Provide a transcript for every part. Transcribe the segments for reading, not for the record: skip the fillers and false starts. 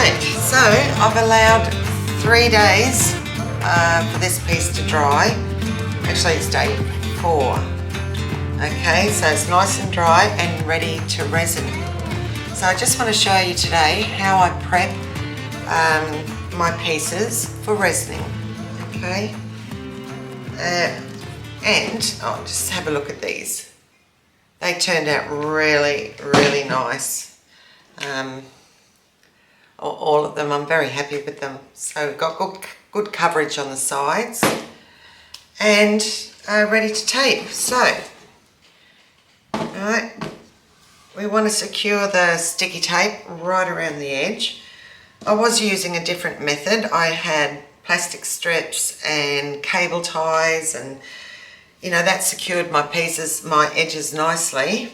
Right, so I've allowed 3 days for this piece to dry. Actually, it's day 4. Okay, so it's nice and dry and ready to resin. So I just want to show you today how I prep my pieces for resining. Okay, and just have a look at these. They turned out really, really nice. All of them, I'm very happy with them. So we've got good coverage on the sides and ready to tape. So, alright, we want to secure the sticky tape right around the edge. I was using a different method. I had plastic strips and cable ties, and you know, that secured my pieces, my edges nicely.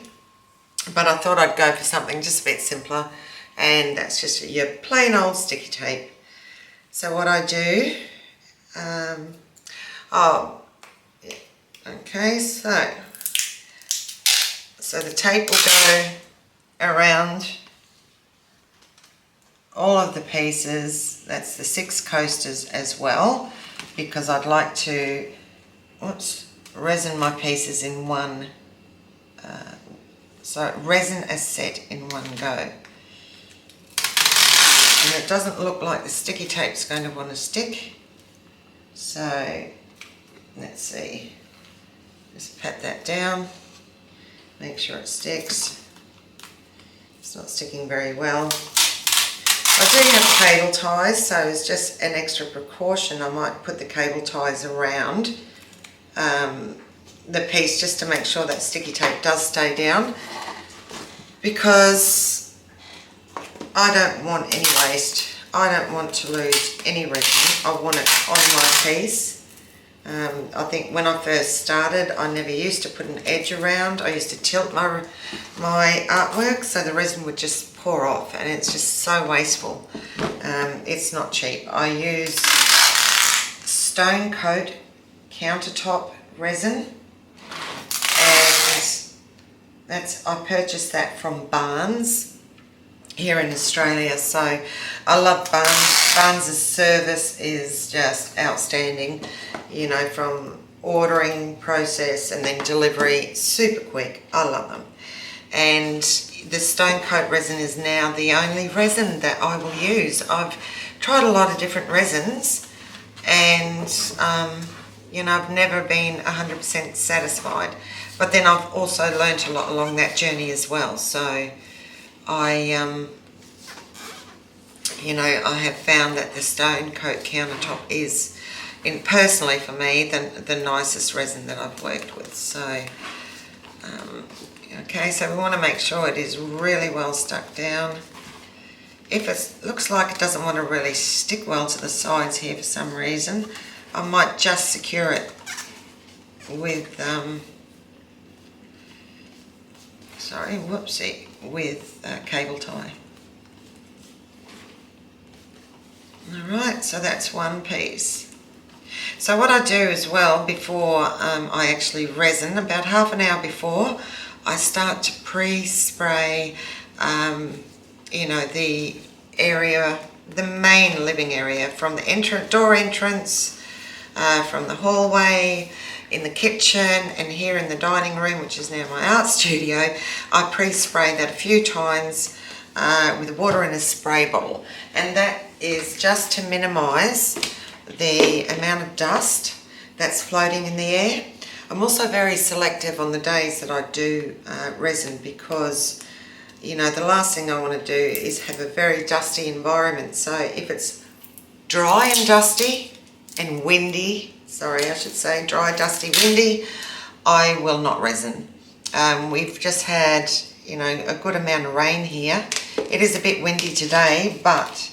But I thought I'd go for something just a bit simpler, and that's just your plain old sticky tape. So what I do, okay, so the tape will go around all of the pieces. That's the 6 coasters as well, because I'd like to, resin my pieces in one, so resin a set in one go. And it doesn't look like the sticky tape's going to want to stick. So let's see, just pat that down, make sure it sticks. It's not sticking very well. I do have cable ties, so it's just an extra precaution. I might put the cable ties around the piece just to make sure that sticky tape does stay down, because I don't want any waste. I don't want to lose any resin. I want it on my piece. I think when I first started, I never used to put an edge around. I used to tilt my artwork so the resin would just pour off, and it's just so wasteful. It's not cheap. I use Stone Coat countertop resin, and I purchased that from Barnes here in Australia. So I love Barnes. Barnes' service is just outstanding, you know, from ordering process and then delivery, super quick. I love them. And the Stone Coat resin is now the only resin that I will use. I've tried a lot of different resins, and you know, I've never been 100% satisfied. But then I've also learnt a lot along that journey as well. So you know, I have found that the Stone Coat countertop is, personally for me, the nicest resin that I've worked with. So, okay, so we want to make sure it is really well stuck down. If it looks like it doesn't want to really stick well to the sides here for some reason, I might just secure it with, with cable tie. Alright, so that's one piece. So what I do as well before I actually resin, about half an hour before, I start to pre-spray, you know, the area, the main living area, from the door entrance, from the hallway, in the kitchen, and here in the dining room, which is now my art studio. I pre-spray that a few times with water in a spray bottle, and that is just to minimise the amount of dust that's floating in the air. I'm also very selective on the days that I do resin, because you know, the last thing I want to do is have a very dusty environment. So if it's dry and dusty and windy, dry, dusty, windy, I will not resin. We've just had, you know, a good amount of rain here. It is a bit windy today, but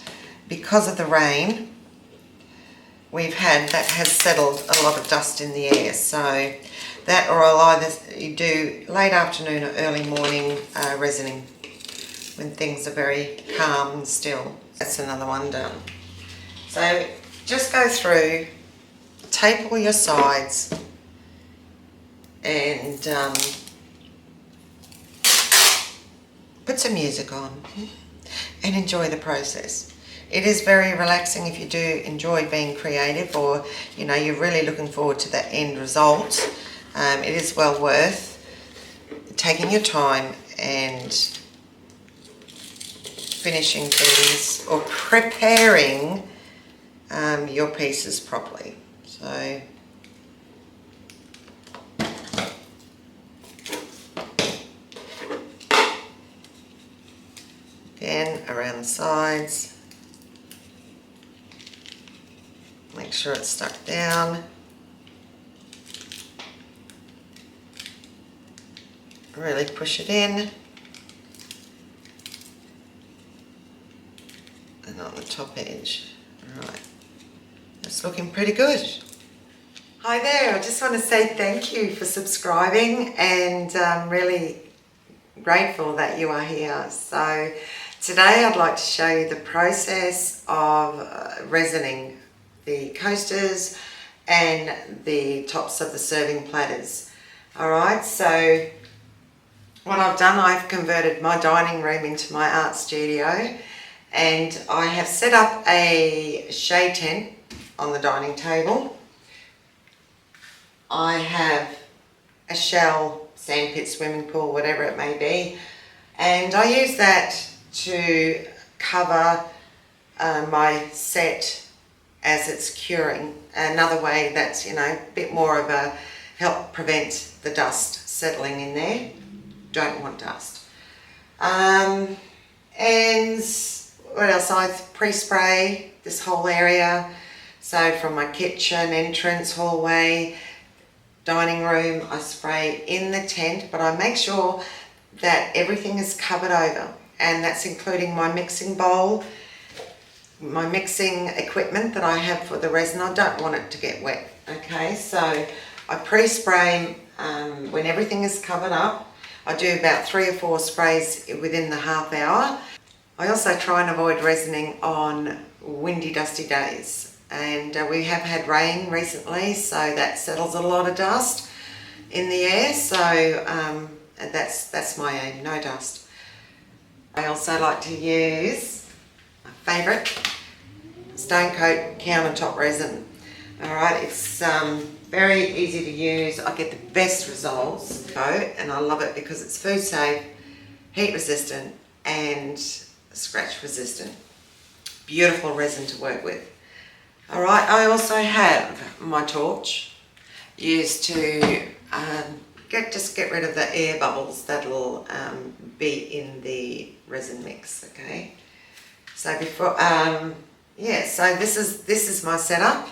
because of the rain we've had, that has settled a lot of dust in the air. So that, or I'll either do late afternoon or early morning resining when things are very calm and still. That's another one done. So just go through, tape all your sides, and put some music on and enjoy the process. It is very relaxing if you do enjoy being creative, or you know, you're really looking forward to that end result. It is well worth taking your time and finishing things or preparing your pieces properly. So again, around the sides, make sure it's stuck down. Really push it in, and on the top edge. Alright, that's looking pretty good. Hi there, I just want to say thank you for subscribing, and I'm really grateful that you are here. So today I'd like to show you the process of resining the coasters and the tops of the serving platters. Alright, so what I've done, I've converted my dining room into my art studio, and I have set up a shade tent on the dining table. I have a shell, sandpit, swimming pool, whatever it may be, and I use that to cover my set as it's curing. Another way that's, you know, a bit more of a help prevent the dust settling in there. Don't want dust. And what else? I pre-spray this whole area. So from my kitchen, entrance, hallway, dining room, I spray in the tent, but I make sure that everything is covered over, and that's including my mixing bowl, my mixing equipment that I have for the resin. I don't want it to get wet. Okay, so I pre-spray when everything is covered up. I do about 3 or 4 sprays within the half hour. I also try and avoid resining on windy, dusty days. And we have had rain recently, so that settles a lot of dust in the air. So that's my aim, no dust. I also like to use my favourite Stone Coat countertop resin. Alright, it's very easy to use. I get the best results, and I love it because it's food safe, heat resistant, and scratch resistant. Beautiful resin to work with. Alright, I also have my torch used to just get rid of the air bubbles that'll be in the resin mix. Okay, so before so this is my setup.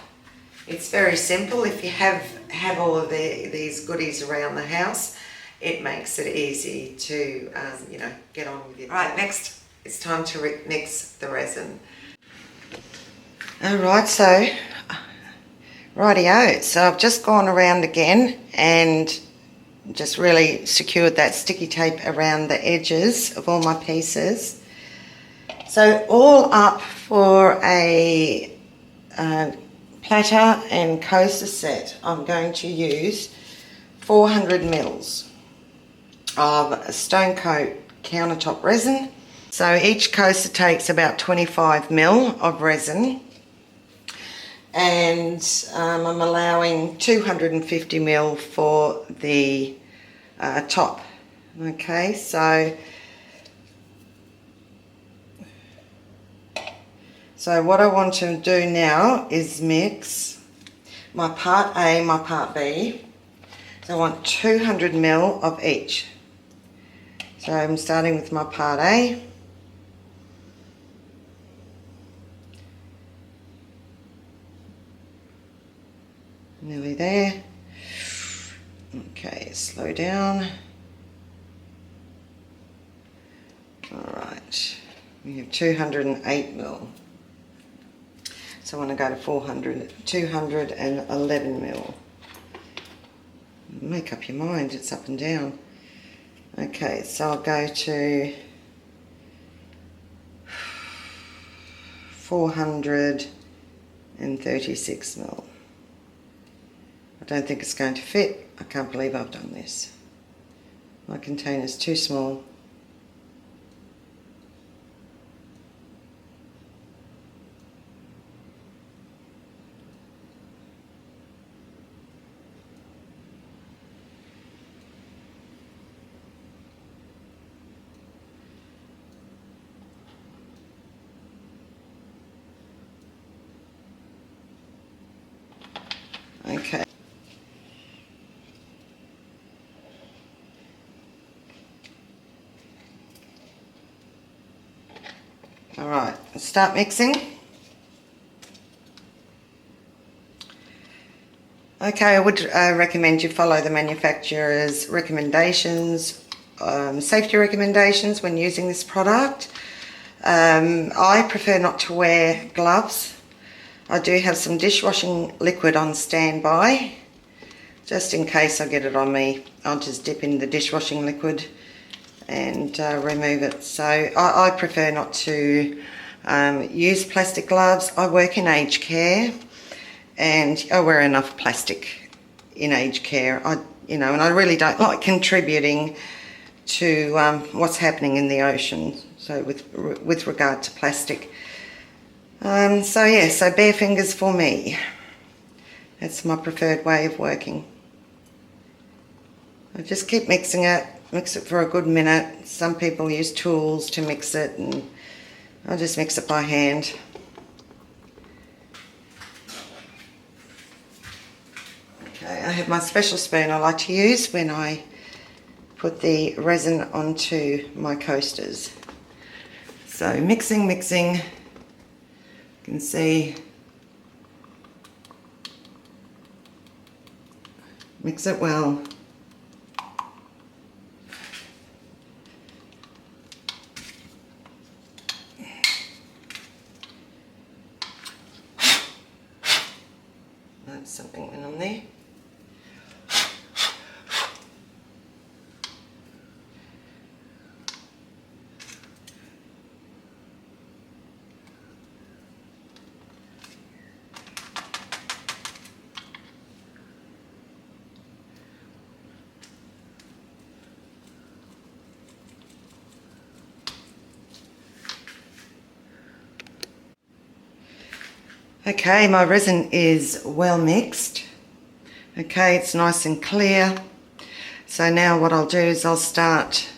It's very simple. If you have all of these goodies around the house, it makes it easy to you know, get on with it. Right, next it's time to mix the resin. Alright, so rightio, so I've just gone around again and just really secured that sticky tape around the edges of all my pieces. So all up for a platter and coaster set, I'm going to use 400 mils of Stone Coat countertop resin. So each coaster takes about 25 mil of resin, and I'm allowing 250 mil for the top. Okay, so what I want to do now is mix my part A, my part B. So I want 200 mil of each. So I'm starting with my part A. Nearly there. Okay, slow down. Alright, we have 208 mil. So I want to go to 211 mil. Make up your mind, it's up and down. Okay, so I'll go to 436 mil. I don't think it's going to fit. I can't believe I've done this. My container's too small. Alright, let's start mixing. Okay, I would recommend you follow the manufacturer's recommendations, safety recommendations when using this product. I prefer not to wear gloves. I do have some dishwashing liquid on standby. Just in case I get it on me, I'll just dip in the dishwashing liquid and remove it. So I prefer not to use plastic gloves. I work in aged care and I wear enough plastic in aged care. And I really don't like contributing to what's happening in the ocean. So with regard to plastic. So bare fingers for me. That's my preferred way of working. I just keep mixing it, mix it for a good minute. Some people use tools to mix it, and I just mix it by hand. Okay, I have my special spoon I like to use when I put the resin onto my coasters. So mixing. You can see, mix it well. That's something went on there. Okay, my resin is well mixed. Okay, it's nice and clear. So now what I'll do is I'll start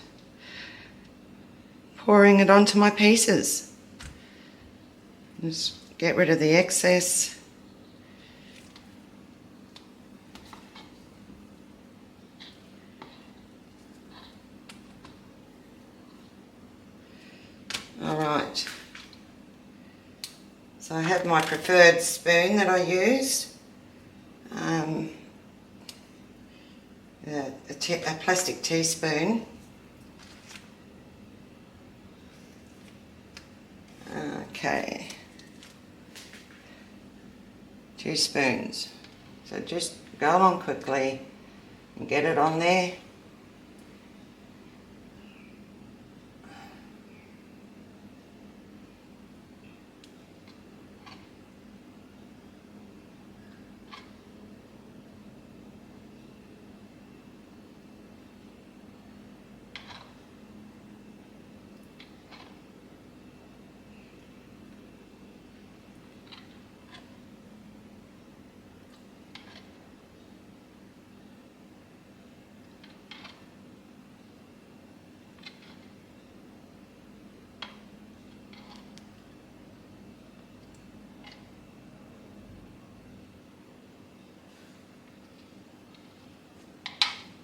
pouring it onto my pieces. Just get rid of the excess. All right. So I have my preferred spoon that I use, a plastic teaspoon. Okay, 2 spoons. So just go along quickly and get it on there.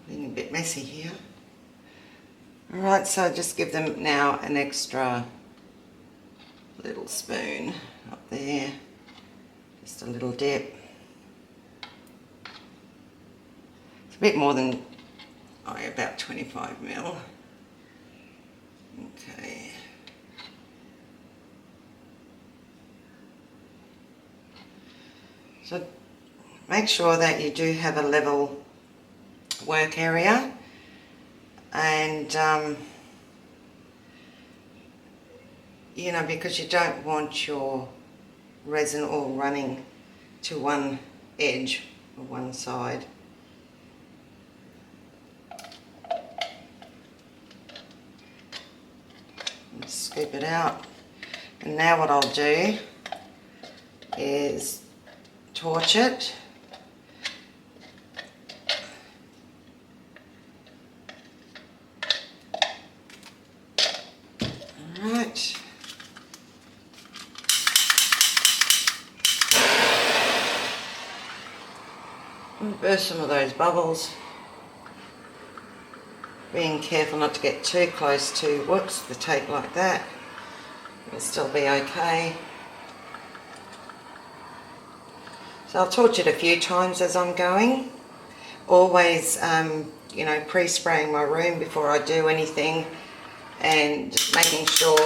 Being a bit messy here. Alright, so just give them now an extra little spoon up there. Just a little dip. It's a bit more than, about 25 ml. Okay. So make sure that you do have a level work area, and because you don't want your resin all running to one edge or one side. Scoop it out, and now what I'll do is torch it. Alright. Burst some of those bubbles. Being careful not to get too close to, the tape like that. It'll still be okay. So I'll torch it a few times as I'm going. Always, you know, pre-spraying my room before I do anything and making sure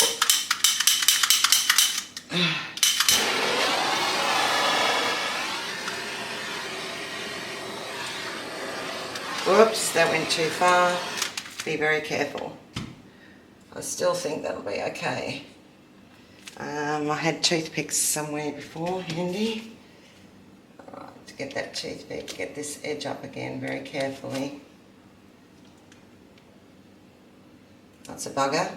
whoops, that went too far. Be very careful. I still think that'll be okay. I had toothpicks somewhere before, handy. Alright, to get that toothpick, get this edge up again very carefully. That's a bugger.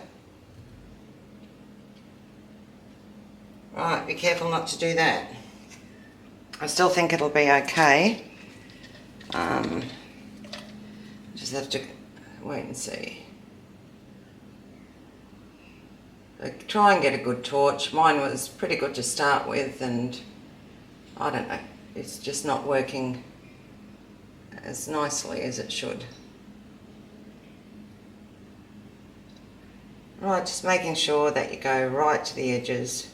Right, be careful not to do that. I still think it'll be okay. Just have to wait and see. Try and get a good torch. Mine was pretty good to start with, and I don't know, it's just not working as nicely as it should. Right, just making sure that you go right to the edges.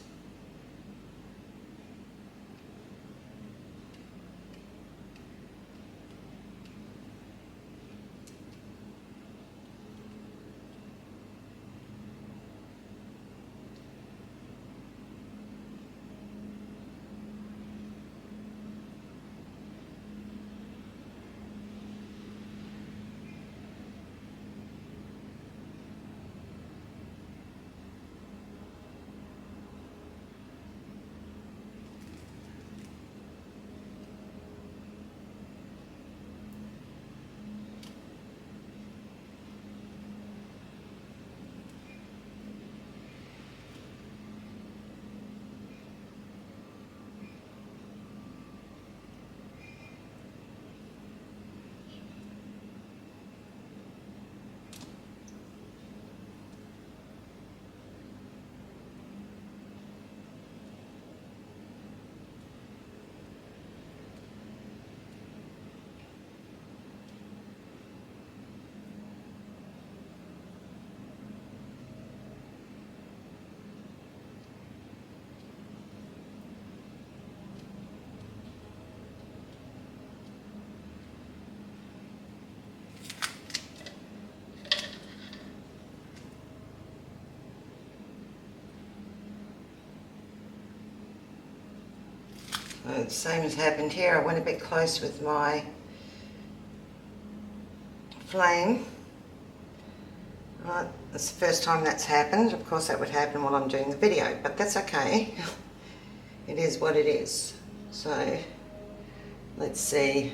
The same has happened here. I went a bit close with my flame. Right, that's the first time that's happened. Of course that would happen while I'm doing the video, but that's okay. It is what it is. So let's see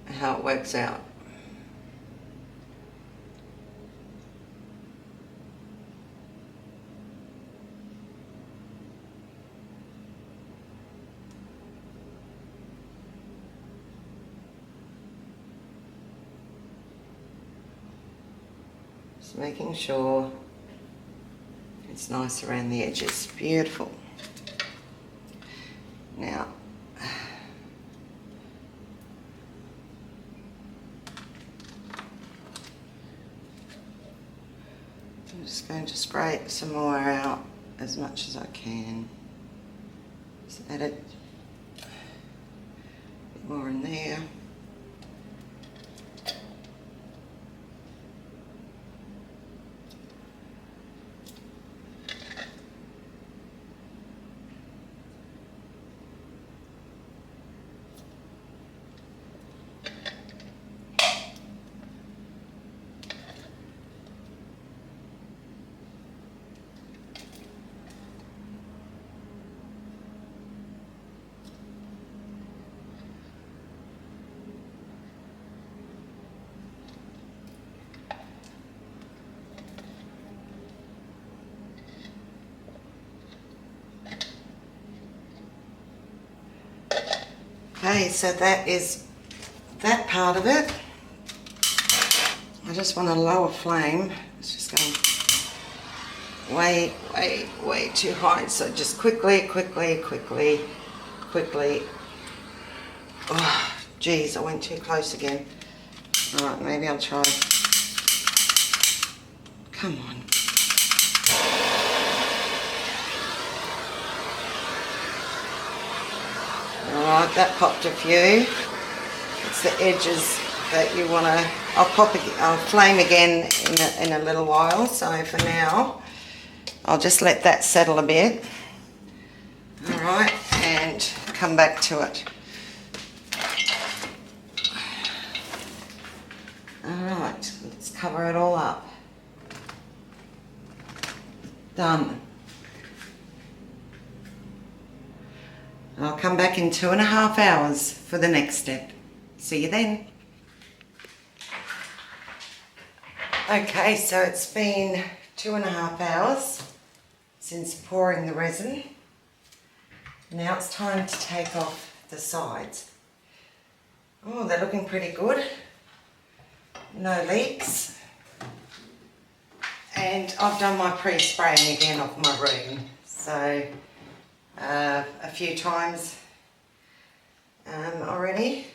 how it works out. Just making sure it's nice around the edges. Beautiful. Now, I'm just going to spray it some more out as much as I can. Just add it a bit more in there. Okay, so that is that part of it. I just want a lower flame. It's just going way too high. So just quickly. Oh, geez, I went too close again. All right, maybe I'll try. Come on. Alright, that popped a few. It's the edges that you want to... I'll flame again in a little while, so for now I'll just let that settle a bit. Alright, and come back to it. Alright, let's cover it all up. Done. I'll come back in 2.5 hours for the next step. See you then. Okay, so it's been 2.5 hours since pouring the resin. Now it's time to take off the sides. Oh, they're looking pretty good. No leaks. And I've done my pre-spraying again off my room. So a few times already.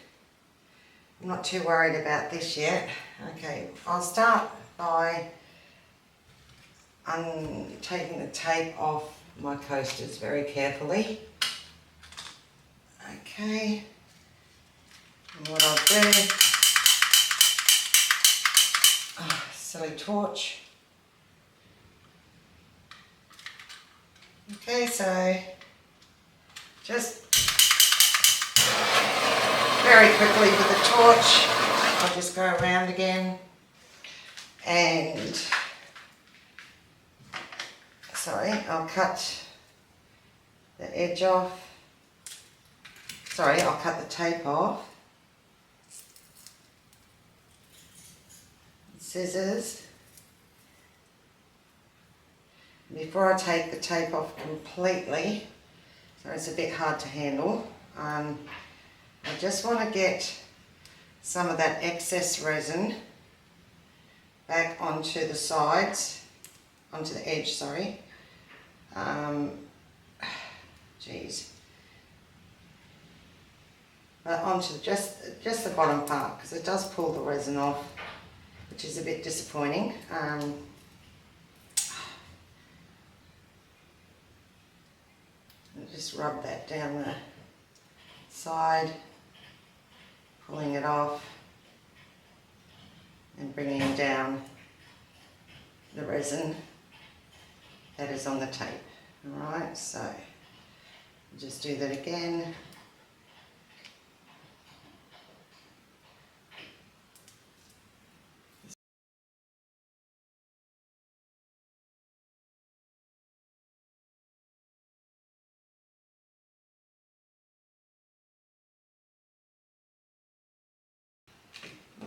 I'm not too worried about this yet. Okay, I'll start by taking the tape off my coasters very carefully. Okay, and what I'll do, silly torch. Okay, so just very quickly with the torch, I'll just go around again and, sorry, I'll cut the edge off. Sorry, I'll cut the tape off. Scissors. Before I take the tape off completely, so it's a bit hard to handle, I just want to get some of that excess resin back onto the sides, onto the edge, sorry. Onto just the bottom part, because it does pull the resin off, which is a bit disappointing. Just rub that down the side, pulling it off and bringing down the resin that is on the tape. Alright, so just do that again.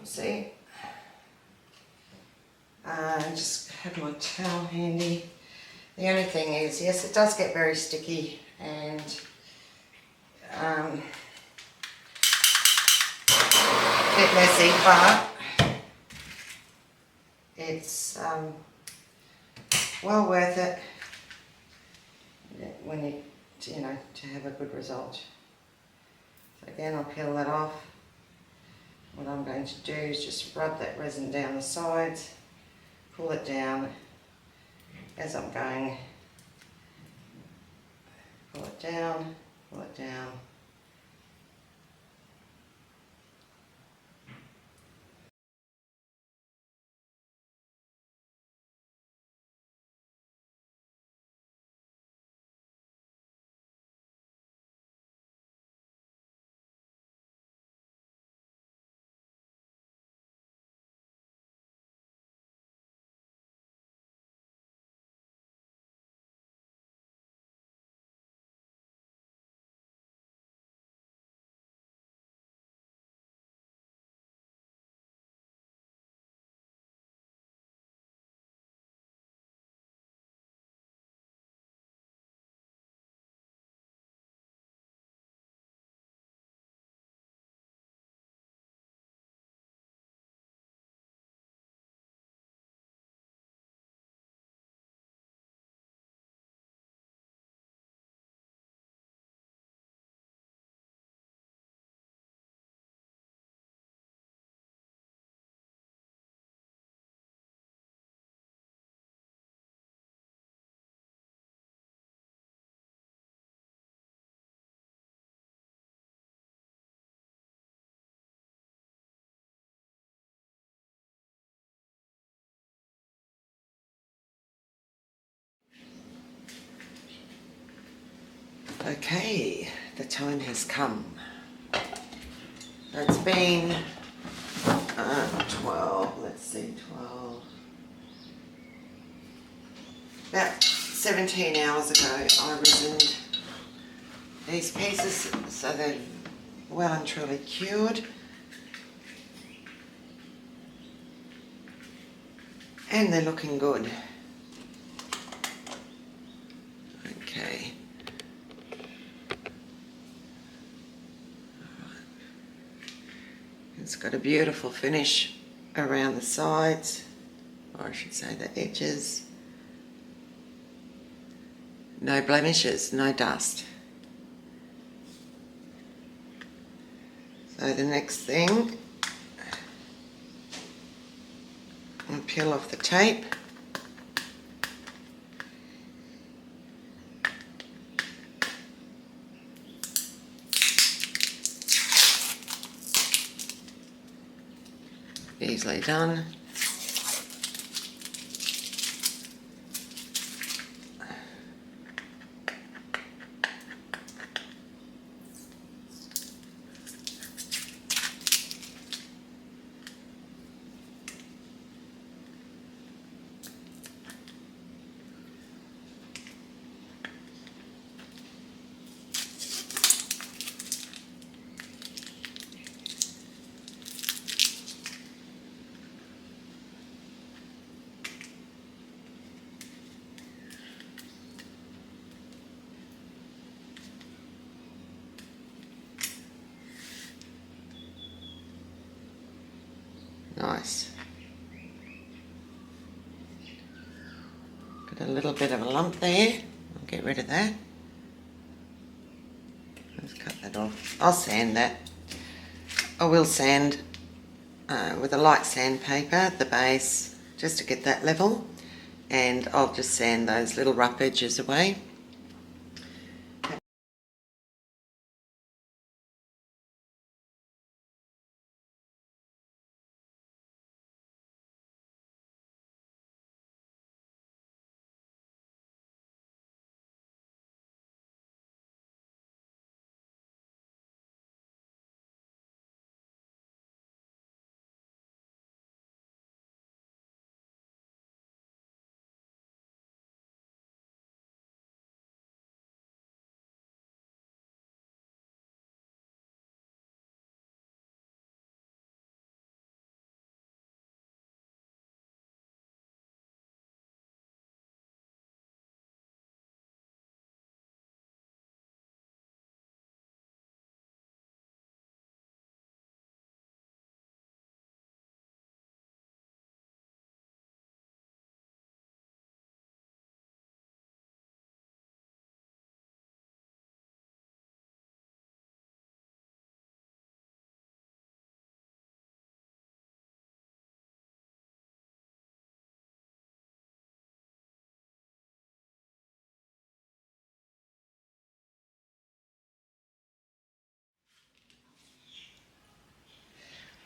See, just have my towel handy. The only thing is, yes, it does get very sticky and a bit messy, but it's well worth it when you know, to have a good result. So again, I'll peel that off. What I'm going to do is just rub that resin down the sides, pull it down as I'm going, pull it down, pull it down. Okay, the time has come. It's been 12, let's see, 12. About 17 hours ago I resined these pieces so they're well and truly cured. And they're looking good. Okay. It's got a beautiful finish around the sides, or I should say the edges. No blemishes, no dust. So the next thing, I'll peel off the tape. Easily done. Nice. Got a little bit of a lump there. I'll get rid of that. Let's cut that off. I'll sand that. I will sand with a light sandpaper the base just to get that level, and I'll just sand those little rough edges away.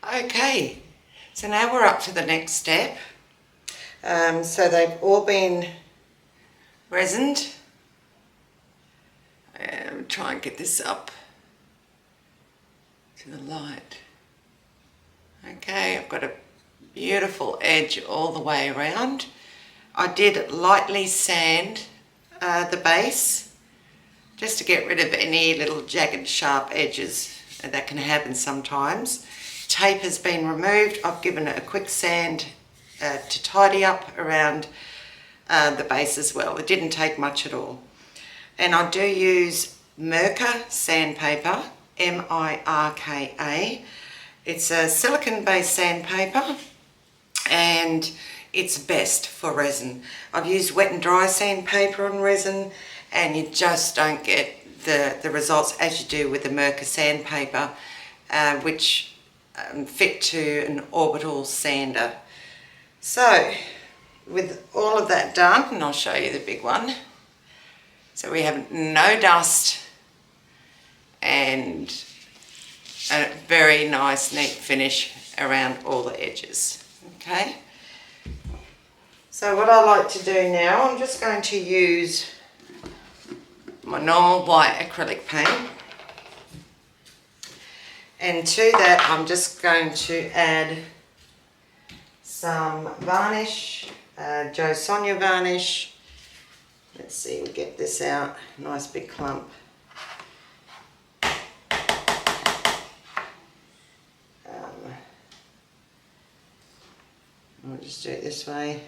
Okay, so now we're up to the next step. So they've all been resined. Try and get this up to the light. Okay, I've got a beautiful edge all the way around. I did lightly sand the base just to get rid of any little jagged sharp edges that can happen sometimes. Tape has been removed. I've given it a quick sand to tidy up around the base as well. It didn't take much at all. And I do use Mirka sandpaper, M-I-R-K-A. It's a silicone-based sandpaper and it's best for resin. I've used wet and dry sandpaper on resin and you just don't get the results as you do with the Mirka sandpaper, which fit to an orbital sander. So with all of that done, and I'll show you the big one, so we have no dust and a very nice neat finish around all the edges. Okay, so what I like to do now, I'm just going to use my normal white acrylic paint. And to that I'm just going to add some varnish, Joe Sonia varnish. Let's see, we'll get this out, nice big clump. I'll just do it this way.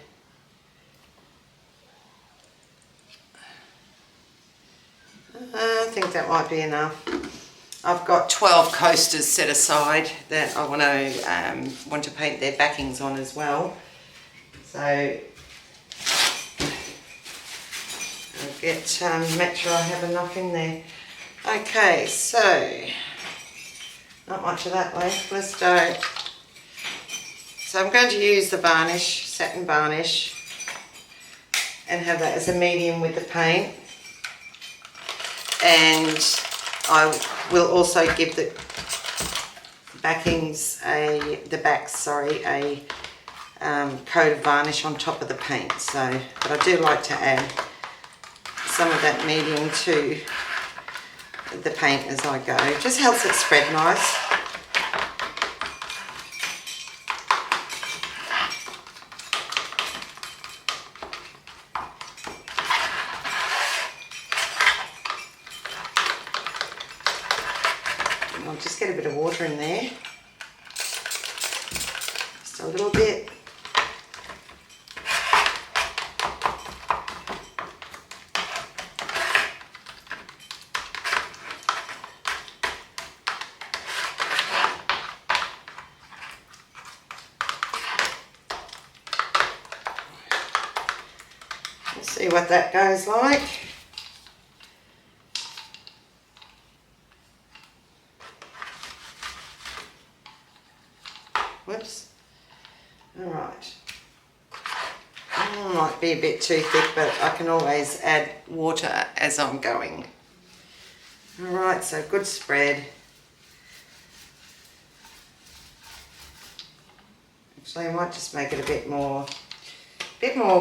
I think that might be enough. I've got 12 coasters set aside that I want to paint their backings on as well. So I'll make sure I have enough in there. Okay, so not much of that left. Let's do. So I'm going to use the varnish, satin varnish, and have that as a medium with the paint. And I will also give the backings a coat of varnish on top of the paint. So, but I do like to add some of that medium to the paint as I go. It just helps it spread nice. I'll just get a bit of water in there, just a little bit. Let's see what that goes like. Whoops. Alright. Might be a bit too thick, but I can always add water as I'm going. Alright, so good spread. Actually, I might just make it a bit more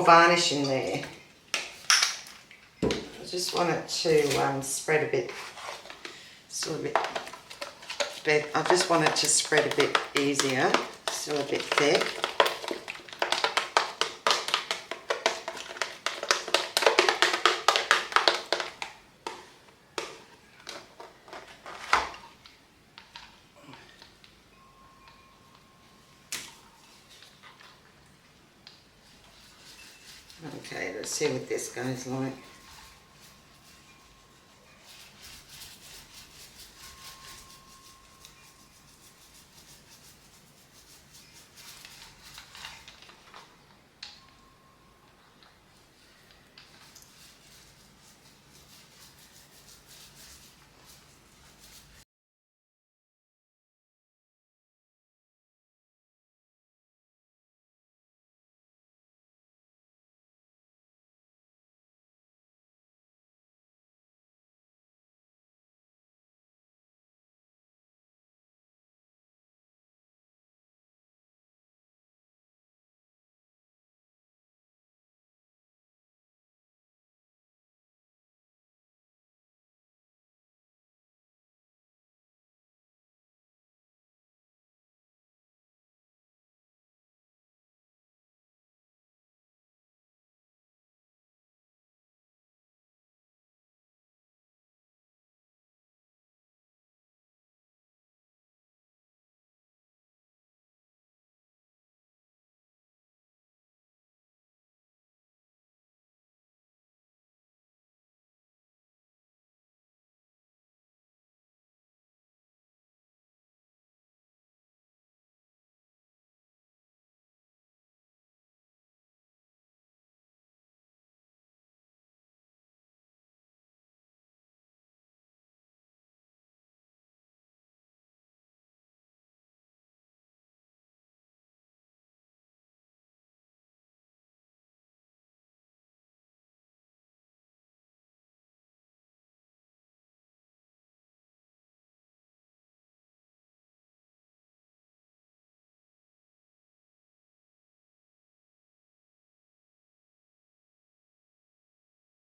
varnish in there. I just want it to spread a bit, still a bit. I just want it to spread a bit easier, still a bit thick. Okay, let's see what this goes like.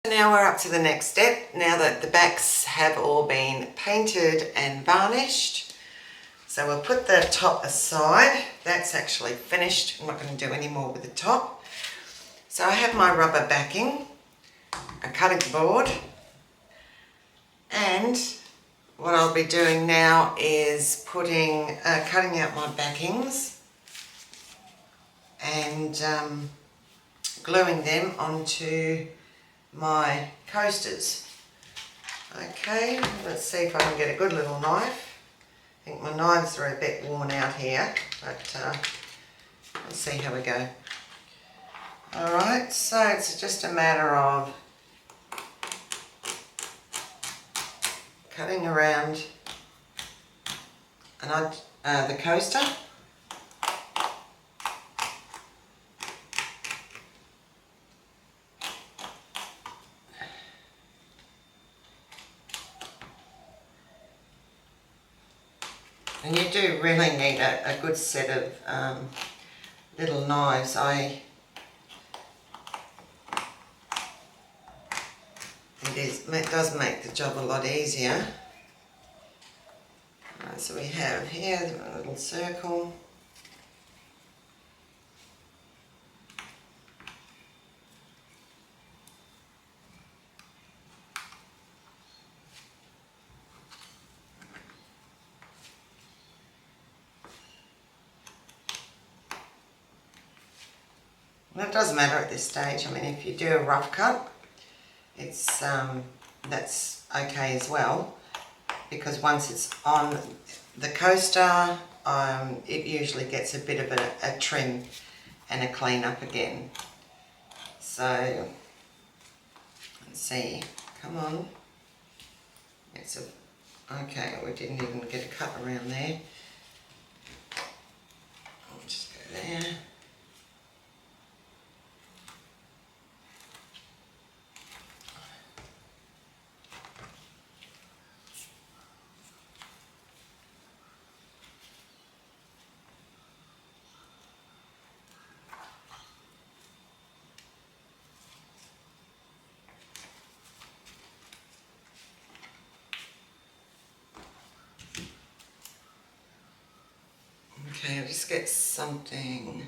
Now we're up to the next step. Now that the backs have all been painted and varnished, so we'll put the top aside. That's actually finished. I'm not going to do any more with the top. So I have my rubber backing, a cutting board, and what I'll be doing now is cutting out my backings and gluing them onto my coasters. Okay, let's see if I can get a good little knife. I think my knives are a bit worn out here, but let's see how we go. Alright, so it's just a matter of cutting around the coaster. And you do really need a good set of little knives. It does make the job a lot easier. Right, so we have here a little circle. Well, it doesn't matter at this stage. I mean, if you do a rough cut, it's that's okay as well, because once it's on the coaster, it usually gets a bit of a trim and a clean up again. So let's see, come on. Okay, we didn't even get a cut around there. I'll just go there. Okay, I'll just get something.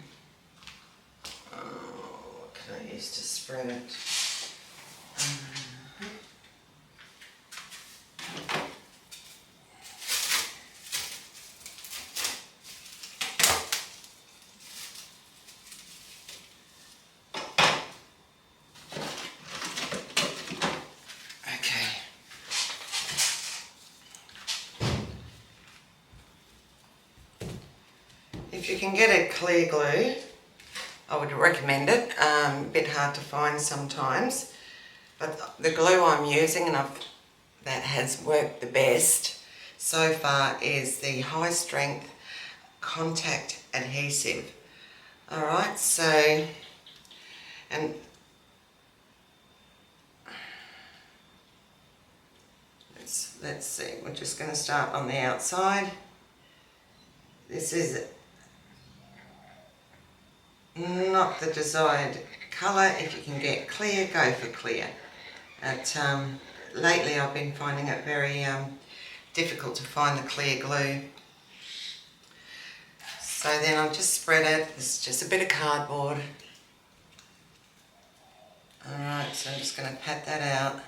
What can I use to spread it? If you can get a clear glue, I would recommend it. A bit hard to find sometimes, but the glue I'm using that has worked the best so far is the high strength contact adhesive. Alright, so, and let's see, we're just going to start on the outside. This is not the desired colour. If you can get clear, go for clear. But lately I've been finding it very difficult to find the clear glue. So then I'll just spread it. This is just a bit of cardboard. Alright, so I'm just going to pat that out.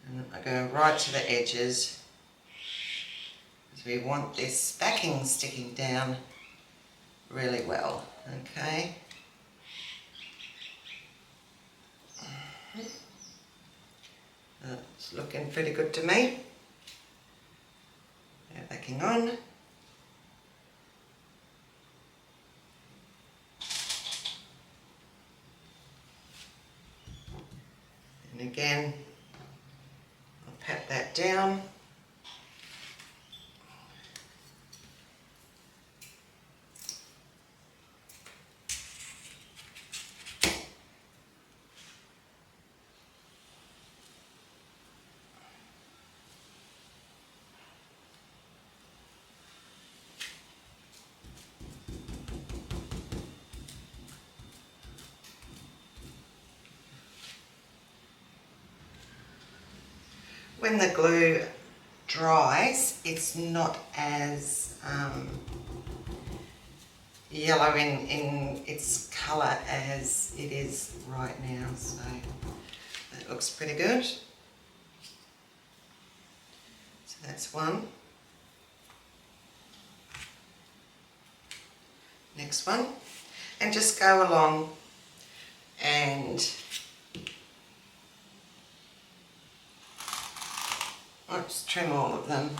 And I go right to the edges. We want this backing sticking down really well, okay? It's looking pretty good to me. Backing on. And again, I'll pat that down. when the glue dries, it's not as yellow in its colour as it is right now, so that looks pretty good. So that's one. Next one, and just go along and let's trim all of them.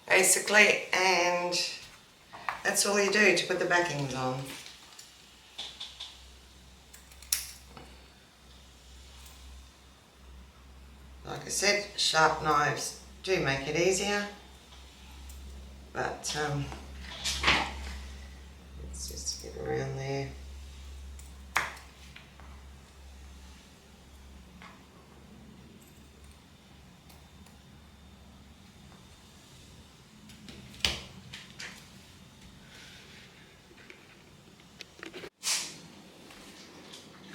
Basically, and that's all you do to put the backings on. Like I said, sharp knives do make it easier, but let's just get around there.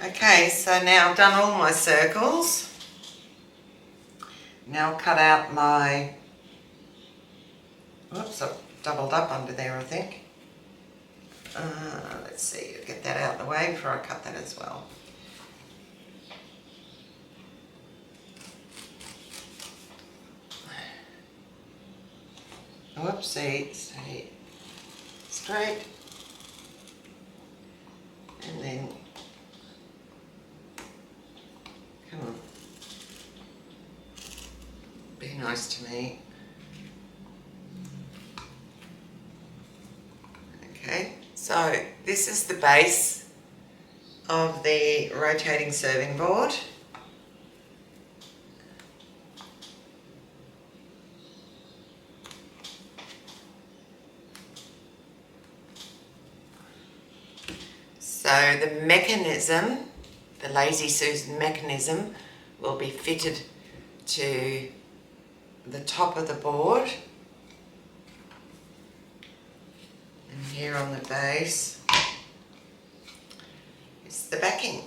Okay, so now I've done all my circles. Now I'll cut out my, whoops, I've doubled up under there, I think. Let's see, get that out of the way before I cut that as well. Whoopsie, stay straight, and then, come on, be nice to me. Okay, so this is the base of the rotating serving board. So the mechanism, the Lazy Susan mechanism, will be fitted to the top of the board. And here on the base is the backing.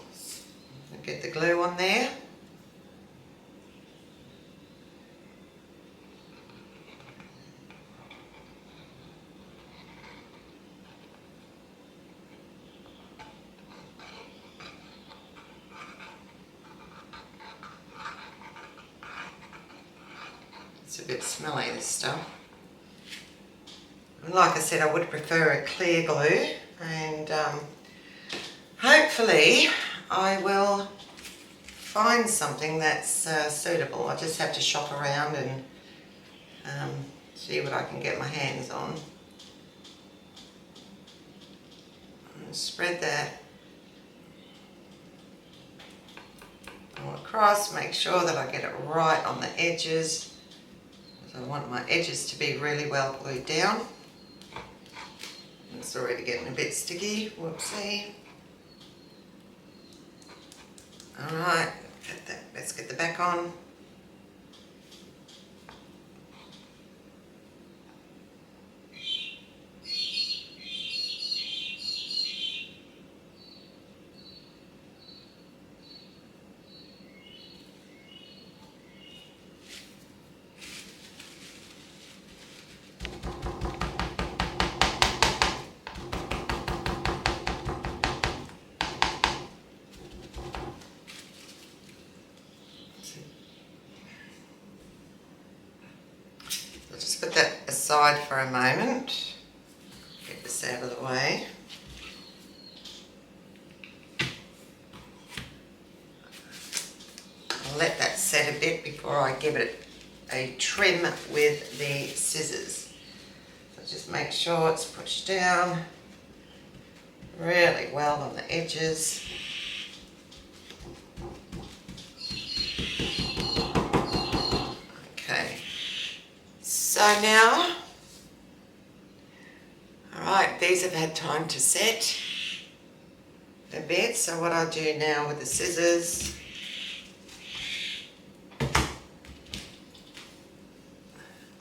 I'll get the glue on there. It's a bit smelly, this stuff. And like I said, I would prefer a clear glue, and hopefully I will find something that's suitable. I just have to shop around and see what I can get my hands on. And spread that all across, make sure that I get it right on the edges. I want my edges to be really well glued down. It's already getting a bit sticky, whoopsie. Alright, let's get the back on. I'll just put that aside for a moment. Get this out of the way. I'll let that set a bit before I give it a trim with the scissors. So just make sure it's pushed down really well on the edges. Okay, so now, alright, these have had time to set. a bit. So what I do now with the scissors,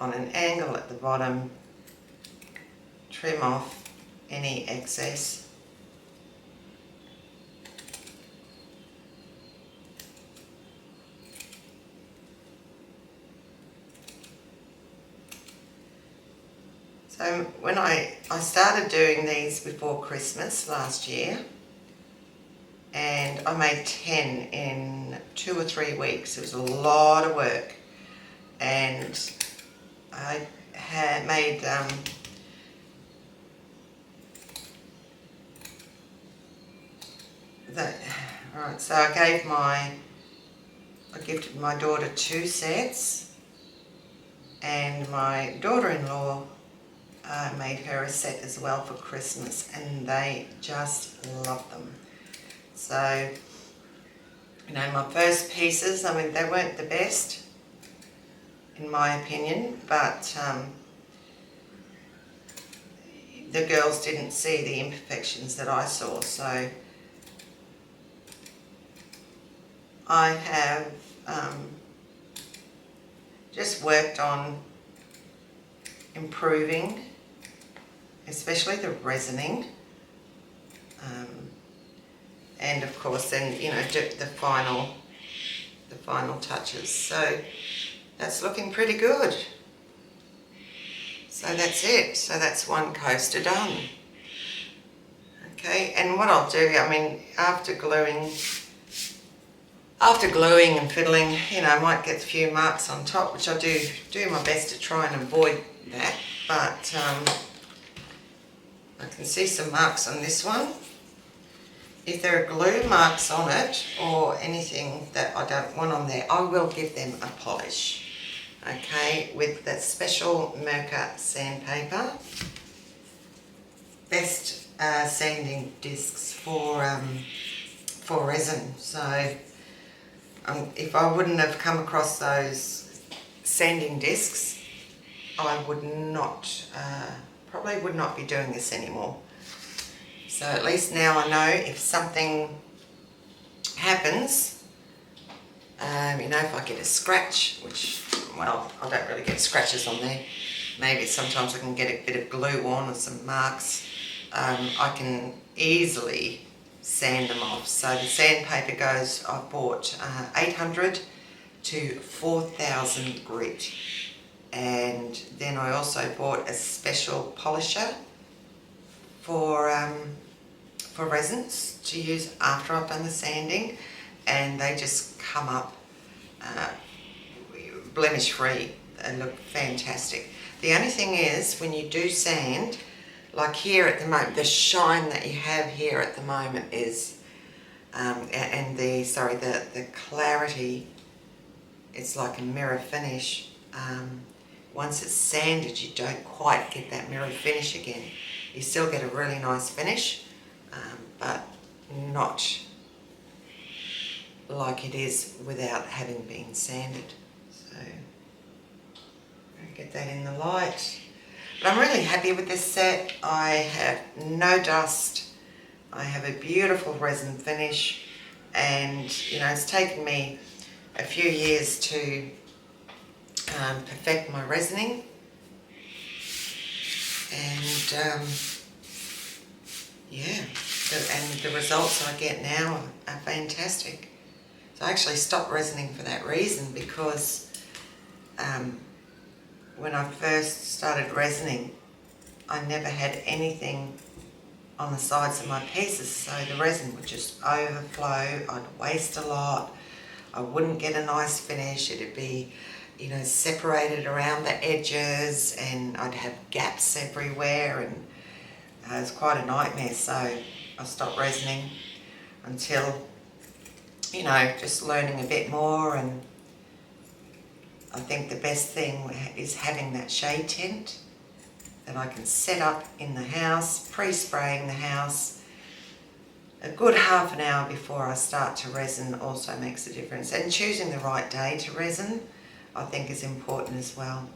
on an angle at the bottom, trim off any excess. So when I started doing these before Christmas last year, and I made 10 in 2 or 3 weeks. It was a lot of work, and I had made right. So I gifted my daughter 2 sets, and my daughter-in-law made her a set as well for Christmas, and they just loved them. So, you know, my first pieces, I mean, they weren't the best, in my opinion, but the girls didn't see the imperfections that I saw. So I have just worked on improving, especially the resining, and of course then, you know, do the final touches. So that's looking pretty good. So that's it. So that's one coaster done. Okay, and what I'll do, I mean, after gluing and fiddling, you know, I might get a few marks on top, which I do my best to try and avoid that, but I can see some marks on this one. If there are glue marks on it or anything that I don't want on there, I will give them a polish, okay, with that special Mirka sandpaper. Best sanding discs for resin. So if I wouldn't have come across those sanding discs, I would not, probably would not be doing this anymore. So at least now I know if something happens, you know, if I get a scratch, which, well, I don't really get scratches on there. Maybe sometimes I can get a bit of glue on or some marks. I can easily sand them off. So the sandpaper goes, I bought 800 to 4000 grit. And then I also bought a special polisher for resins to use after I've done the sanding, and they just come up blemish free and look fantastic. The only thing is, when you do sand, like here at the moment, the shine that you have here at the moment is, and the clarity, it's like a mirror finish. Once it's sanded, you don't quite get that mirror finish again. You still get a really nice finish, but not like it is without having been sanded. So I'll get that in the light. But I'm really happy with this set. I have no dust. I have a beautiful resin finish, and you know, it's taken me a few years to perfect my resining, and yeah, and the results I get now are fantastic. So I actually stopped resining for that reason, because when I first started resining, I never had anything on the sides of my pieces, so the resin would just overflow. I'd waste a lot. I wouldn't get a nice finish. It'd be, you know, separated around the edges, and I'd have gaps everywhere, and it was quite a nightmare. So I stopped resining until, you know, just learning a bit more, and I think the best thing is having that shade tent that I can set up in the house, pre-spraying the house. A good half an hour before I start to resin also makes a difference, and choosing the right day to resin I think is important as well.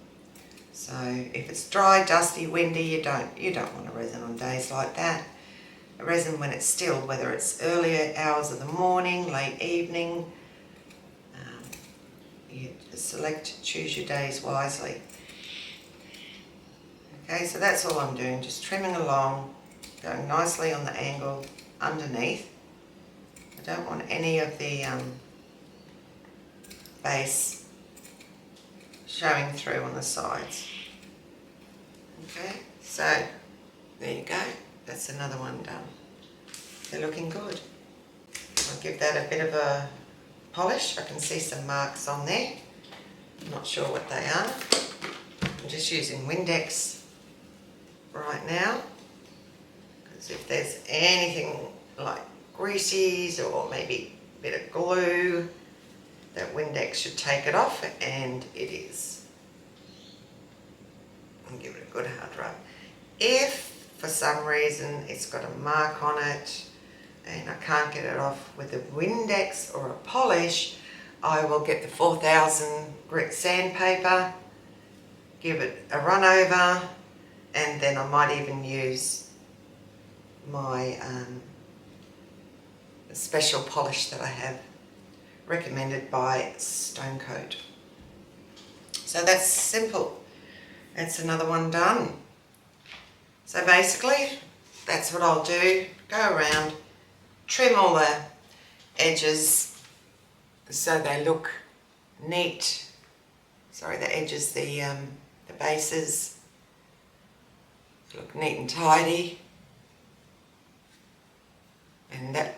So if it's dry, dusty, windy, you don't want to resin on days like that. resin when it's still, whether it's earlier hours of the morning, late evening. You choose your days wisely. Okay, so that's all I'm doing, just trimming along, going nicely on the angle underneath. I don't want any of the base showing through on the sides. Okay, so there you go, that's another one done. They're looking good. I'll give that a bit of a polish. I can see some marks on there. I'm not sure what they are. I'm just using Windex right now, because if there's anything like greases or maybe a bit of glue, that Windex should take it off, and it is. And give it a good hard rub. If for some reason it's got a mark on it and I can't get it off with a Windex or a polish, I will get the 4000 grit sandpaper, give it a run over, and then I might even use my special polish that I have recommended by Stone Coat. So that's simple. That's another one done. So basically, that's what I'll do. Go around, trim all the edges so they look neat. Sorry, the edges, the bases look neat and tidy. And that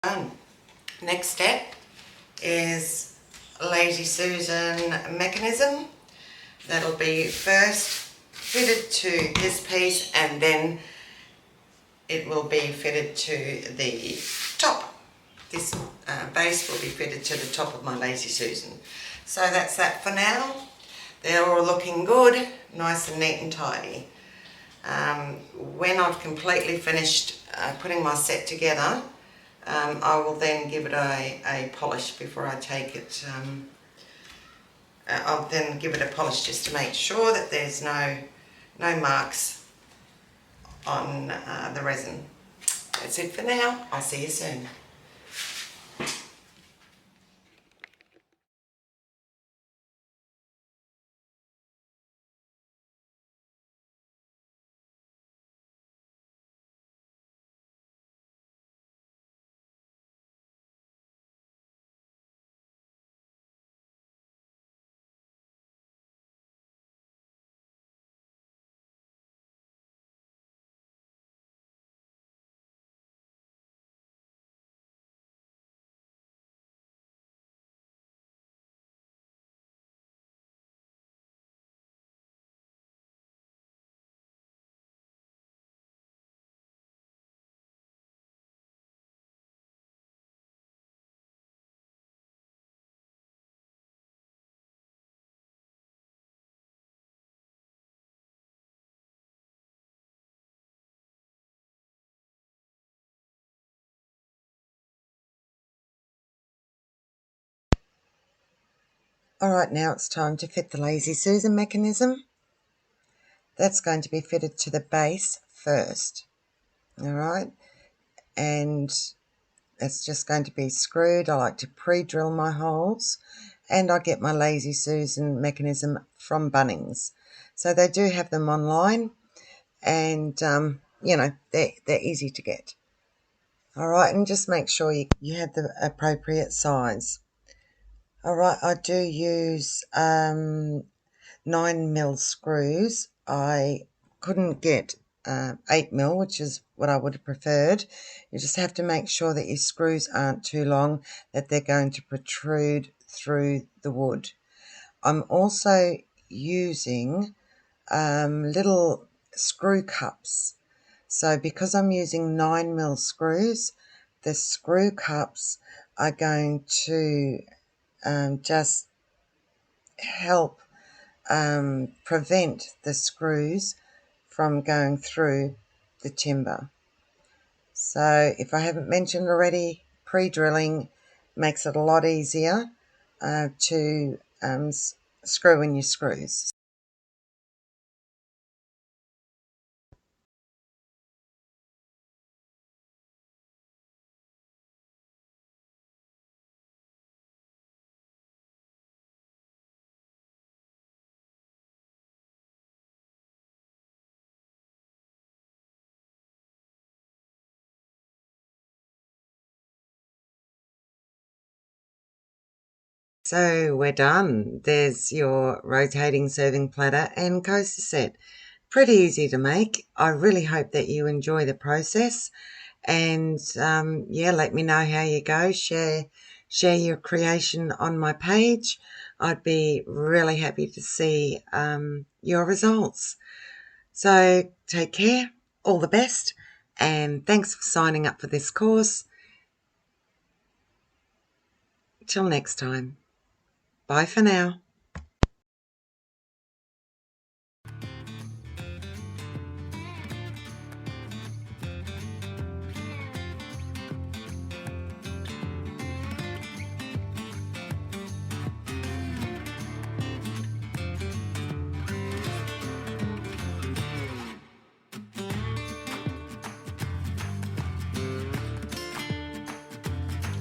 done. Next step is Lazy Susan mechanism. That'll be first fitted to this piece, and then it will be fitted to the top. This base will be fitted to the top of my Lazy Susan. So that's that for now. They're all looking good, nice and neat and tidy. When I've completely finished putting my set together, I will then give it a polish before I take it. I'll then give it a polish just to make sure that there's no marks on the resin. That's it for now. I'll see you soon. Alright, now it's time to fit the Lazy Susan mechanism. That's going to be fitted to the base first. Alright, and it's just going to be screwed. I like to pre-drill my holes, and I get my Lazy Susan mechanism from Bunnings. So they do have them online, and you know, they're easy to get. Alright, and just make sure you have the appropriate size. Alright, I do use 9mm screws. I couldn't get 8mm, which is what I would have preferred. You just have to make sure that your screws aren't too long, that they're going to protrude through the wood. I'm also using little screw cups. So because I'm using 9mm screws, the screw cups are going to just help prevent the screws from going through the timber. So if I haven't mentioned already, pre-drilling makes it a lot easier to screw in your screws. So we're done. There's your rotating serving platter and coaster set. Pretty easy to make. I really hope that you enjoy the process, and yeah, let me know how you go. Share your creation on my page. I'd be really happy to see your results. So take care, all the best, and thanks for signing up for this course. Till next time. Bye for now.